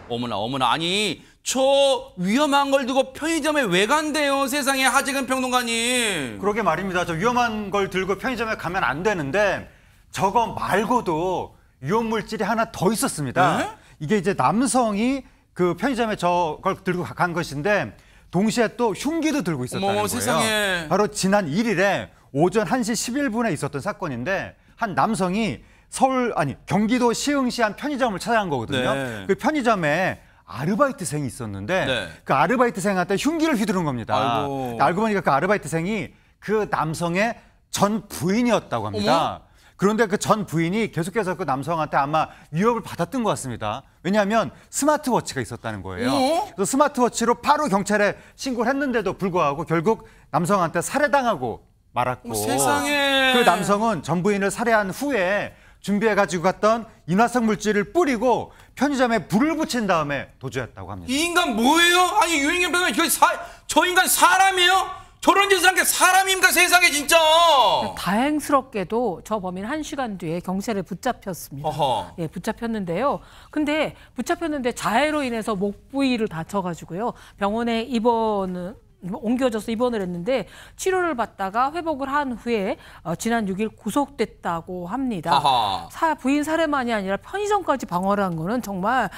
어머나 어머나 아니 저 위험한 걸 두고 편의점에 왜 간대요 세상에 하재근 평론가님. 그러게 말입니다. 저 위험한 걸 들고 편의점에 가면 안 되는데 저거 말고도 위험 물질이 하나 더 있었습니다. 네? 이게 이제 남성이 그 편의점에 저걸 들고 간 것인데 동시에 또 흉기도 들고 있었다는 거예요. 세상에. 바로 지난 1일에 오전 1시 11분에 있었던 사건인데 한 남성이 경기도 시흥시 한 편의점을 찾아간 거거든요. 네. 그 편의점에 아르바이트생이 있었는데 네. 그 아르바이트생한테 흉기를 휘두른 겁니다. 아이고. 알고 보니까 그 아르바이트생이 그 남성의 전 부인이었다고 합니다. 어머? 그런데 그 전 부인이 계속해서 그 남성한테 아마 위협을 받았던 것 같습니다. 왜냐하면 스마트워치가 있었다는 거예요. 어머? 그래서 스마트워치로 바로 경찰에 신고를 했는데도 불구하고 결국 남성한테 살해당하고 말았고 세상에. 그 남성은 전 부인을 살해한 후에 준비해가지고 갔던 인화성 물질을 뿌리고 편의점에 불을 붙인 다음에 도주했다고 합니다. 이 인간 뭐예요? 아니 유행현 변호사님 저 인간 사람이에요? 저런 짓을 한 게 사람입니까 세상에 진짜. 다행스럽게도 저 범인 1시간 뒤에 경찰에 붙잡혔습니다. 어허. 예, 붙잡혔는데요. 근데 붙잡혔는데 자해로 인해서 목 부위를 다쳐가지고요. 병원에 옮겨져서 입원을 했는데 치료를 받다가 회복을 한 후에 지난 6일 구속됐다고 합니다. 부인 살해만이 아니라 편의점까지 방어를 한 거는 정말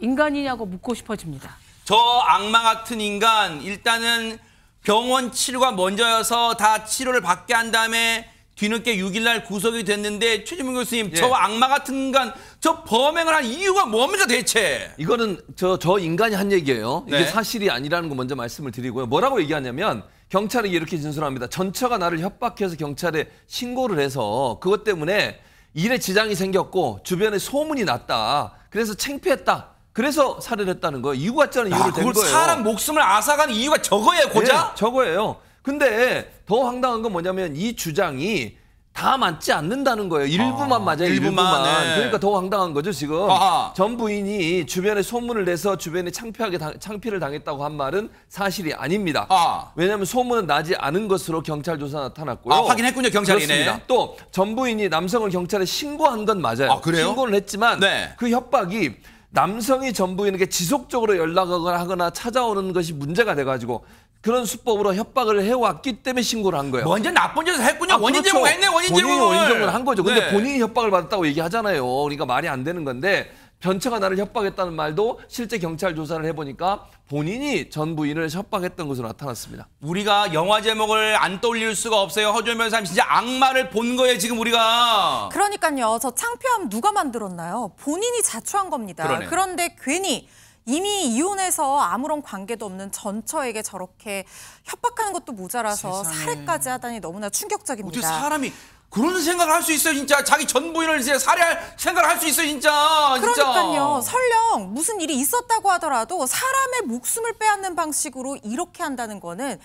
인간이냐고 묻고 싶어집니다. 저 악마 같은 인간 일단은 병원 치료가 먼저여서 다 치료를 받게 한 다음에 뒤늦게 6일 날 구속이 됐는데 최진문 교수님 예. 저 악마 같은 인간 저 범행을 한 이유가 뭡니까 대체? 이거는 저 인간이 한 얘기예요. 이게 네. 사실이 아니라는 거 먼저 말씀을 드리고요. 뭐라고 얘기하냐면 경찰이 이렇게 진술합니다. 전처가 나를 협박해서 경찰에 신고를 해서 그것 때문에 일에 지장이 생겼고 주변에 소문이 났다. 그래서 창피했다. 그래서 살해를 했다는 거예요. 이유 같지 않은 이유를 댄 거예요. 사람 목숨을 앗아가는 이유가 저거예요, 고작? 네, 저거예요. 근데 더 황당한 건 뭐냐면 이 주장이 다 맞지 않는다는 거예요. 일부만 맞아요. 일부만. 네. 그러니까 더 황당한 거죠, 지금. 아하. 전 부인이 주변에 소문을 내서 주변에 창피를 당했다고 한 말은 사실이 아닙니다. 왜냐하면 소문은 나지 않은 것으로 경찰 조사 나타났고요. 확인했군요, 경찰이네. 그렇습니다. 또 전 부인이 남성을 경찰에 신고한 건 맞아요. 그래요? 신고를 했지만 네. 그 협박이 남성이 전 부인에게 지속적으로 연락을 하거나 찾아오는 것이 문제가 돼가지고 그런 수법으로 협박을 해왔기 때문에 신고를 한 거예요. 먼저 나쁜 짓을 했군요. 원인 그렇죠. 제공했네, 원인 제공을. 본인이 원인 제공을 한 거죠. 근데 네. 본인이 협박을 받았다고 얘기하잖아요. 그러니까 말이 안 되는 건데 변처가 나를 협박했다는 말도 실제 경찰 조사를 해보니까 본인이 전 부인을 협박했던 것으로 나타났습니다. 우리가 영화 제목을 안 떠올릴 수가 없어요. 허준현 변호사님 진짜 악마를 본 거예요, 지금 우리가. 그러니까요. 저 창피함 누가 만들었나요? 본인이 자초한 겁니다. 그러네. 그런데 괜히 이미 이혼해서 아무런 관계도 없는 전처에게 저렇게 협박하는 것도 모자라서 세상에. 살해까지 하다니 너무나 충격적입니다. 어떻게 사람이 그런 생각을 할 수 있어요, 진짜. 자기 전 부인을 이제 살해할 생각을 할 수 있어요, 진짜. 그러니까요. 설령 무슨 일이 있었다고 하더라도 사람의 목숨을 빼앗는 방식으로 이렇게 한다는 거는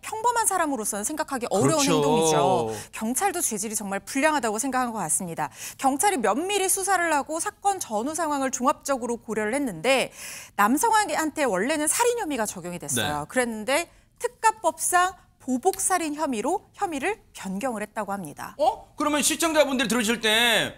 평범한 사람으로서는 생각하기 어려운 그렇죠. 행동이죠. 경찰도 죄질이 정말 불량하다고 생각한 것 같습니다. 경찰이 면밀히 수사를 하고 사건 전후 상황을 종합적으로 고려를 했는데 남성한테 원래는 살인 혐의가 적용이 됐어요. 네. 그랬는데 특가법상 보복살인 혐의를 변경을 했다고 합니다. 그러면 시청자분들이 들으실 때,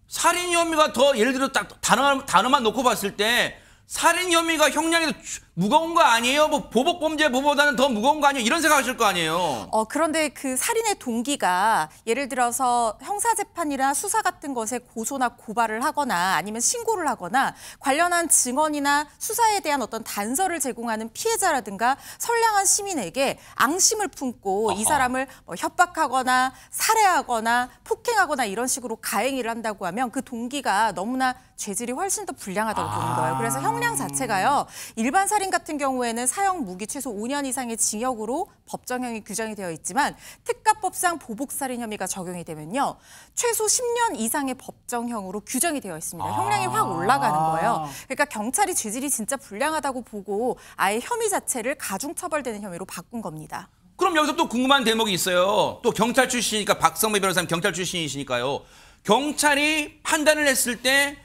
살인 혐의가 더 예를 들어 딱 단어만 놓고 봤을 때 살인 혐의가 형량이 더 무거운 거 아니에요? 뭐 보복 범죄보다는 더 무거운 거 아니에요? 이런 생각하실 거 아니에요? 그런데 그 살인의 동기가 예를 들어서 형사재판이나 수사 같은 것에 고소나 고발을 하거나 아니면 신고를 하거나 관련한 증언이나 수사에 대한 어떤 단서를 제공하는 피해자라든가 선량한 시민에게 앙심을 품고 이 사람을 협박하거나 살해하거나 폭행하거나 이런 식으로 가행위를 한다고 하면 그 동기가 너무나 죄질이 훨씬 더 불량하다고 보는 거예요. 그래서 형량 자체가요. 일반 살인 같은 경우에는 사형 무기 최소 5년 이상의 징역으로 법정형이 규정이 되어 있지만 특가법상 보복살인 혐의가 적용이 되면요. 최소 10년 이상의 법정형으로 규정이 되어 있습니다. 형량이 확 올라가는 거예요. 그러니까 경찰이 죄질이 진짜 불량하다고 보고 아예 혐의 자체를 가중처벌되는 혐의로 바꾼 겁니다. 그럼 여기서 또 궁금한 대목이 있어요. 또 경찰 출신이니까 박성배 변호사님 경찰 출신이시니까요. 경찰이 판단을 했을 때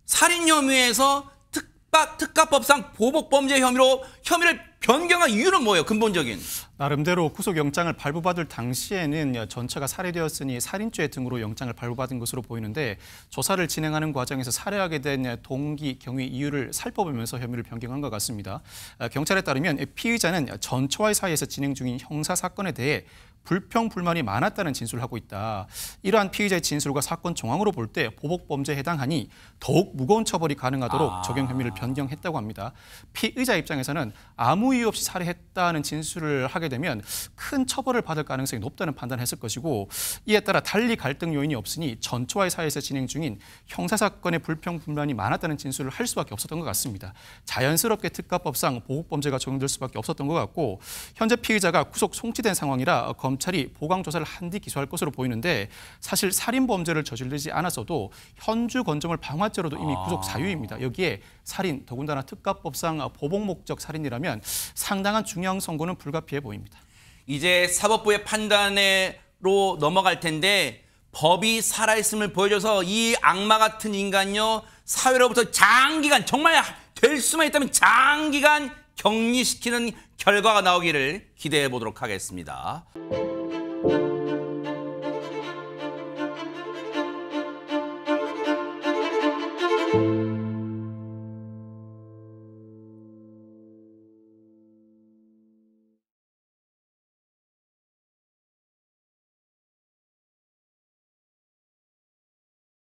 살인 혐의에서 특가법상 보복범죄 혐의를 변경한 이유는 뭐예요? 근본적인. 나름대로 구속영장을 발부받을 당시에는 전처가 살해되었으니 살인죄 등으로 영장을 발부받은 것으로 보이는데 조사를 진행하는 과정에서 살해하게 된 동기, 경위, 이유를 살펴보면서 혐의를 변경한 것 같습니다. 경찰에 따르면 피의자는 전처와의 사이에서 진행 중인 형사사건에 대해 불평, 불만이 많았다는 진술을 하고 있다. 이러한 피의자의 진술과 사건 정황으로 볼 때 보복범죄에 해당하니 더욱 무거운 처벌이 가능하도록 적용 혐의를 변경했다고 합니다. 피의자 입장에서는 아무 이유 없이 살해했다는 진술을 하게 되면 큰 처벌을 받을 가능성이 높다는 판단을 했을 것이고 이에 따라 달리 갈등 요인이 없으니 전처와의 사이에서 진행 중인 형사사건의 불평, 불만이 많았다는 진술을 할 수밖에 없었던 것 같습니다. 자연스럽게 특가법상 보복범죄가 적용될 수밖에 없었던 것 같고 현재 피의자가 구속 송치된 상황이라 검찰이 보강 조사를 한 뒤 기소할 것으로 보이는데 사실 살인 범죄를 저지르지 않았어도 현주 건조물 방화죄로도 이미 구속 사유입니다. 여기에 살인, 더군다나 특가법상 보복 목적 살인이라면 상당한 중형 선고는 불가피해 보입니다. 이제 사법부의 판단으로 넘어갈 텐데 법이 살아있음을 보여줘서 이 악마 같은 인간요 사회로부터 장기간 정말 될 수만 있다면 장기간 격리시키는 결과가 나오기를 기대해 보도록 하겠습니다.